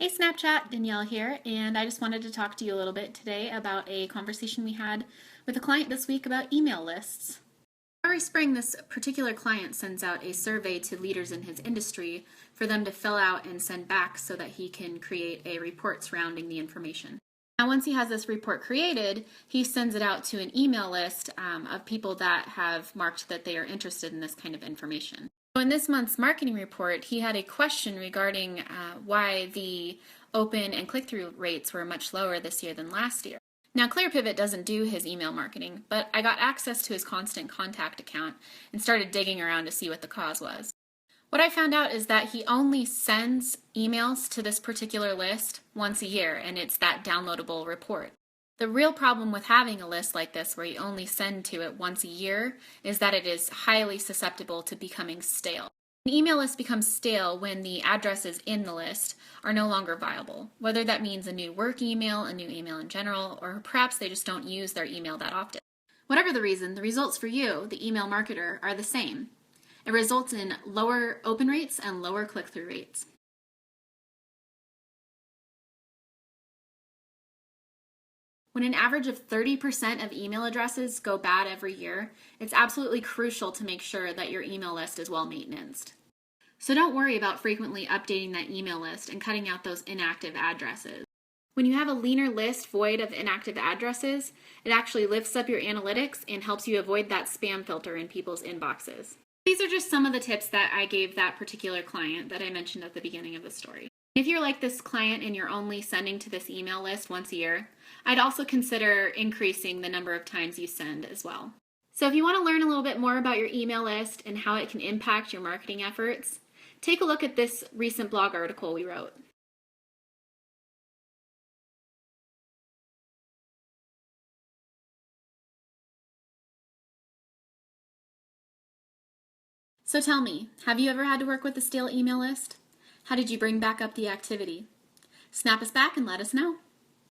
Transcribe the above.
Hey Snapchat, Danielle here, and I just wanted to talk to you a little bit today about a conversation we had with a client this week about email lists. Every spring, this particular client sends out a survey to leaders in his industry for them to fill out and send back so that he can create a report surrounding the information. Now, once he has this report created, he sends it out to an email list of people that have marked that they are interested in this kind of information. So in this month's marketing report, he had a question regarding why the open and click-through rates were much lower this year than last year. Now, ClearPivot doesn't do his email marketing, but I got access to his constant contact account and started digging around to see what the cause was. What I found out is that he only sends emails to this particular list once a year, and it's that downloadable report. The real problem with having a list like this where you only send to it once a year is that it is highly susceptible to becoming stale. An email list becomes stale when the addresses in the list are no longer viable, whether that means a new work email, a new email in general, or perhaps they just don't use their email that often. Whatever the reason, the results for you, the email marketer, are the same. It results in lower open rates and lower click-through rates. When an average of 30% of email addresses go bad every year, it's absolutely crucial to make sure that your email list is well maintained. So don't worry about frequently updating that email list and cutting out those inactive addresses. When you have a leaner list void of inactive addresses, it actually lifts up your analytics and helps you avoid that spam filter in people's inboxes. These are just some of the tips that I gave that particular client that I mentioned at the beginning of the story. If you're like this client and you're only sending to this email list once a year, I'd also consider increasing the number of times you send as well. So if you want to learn a little bit more about your email list and how it can impact your marketing efforts, take a look at this recent blog article we wrote. So tell me, have you ever had to work with a stale email list? How did you bring back up the activity? Snap us back and let us know.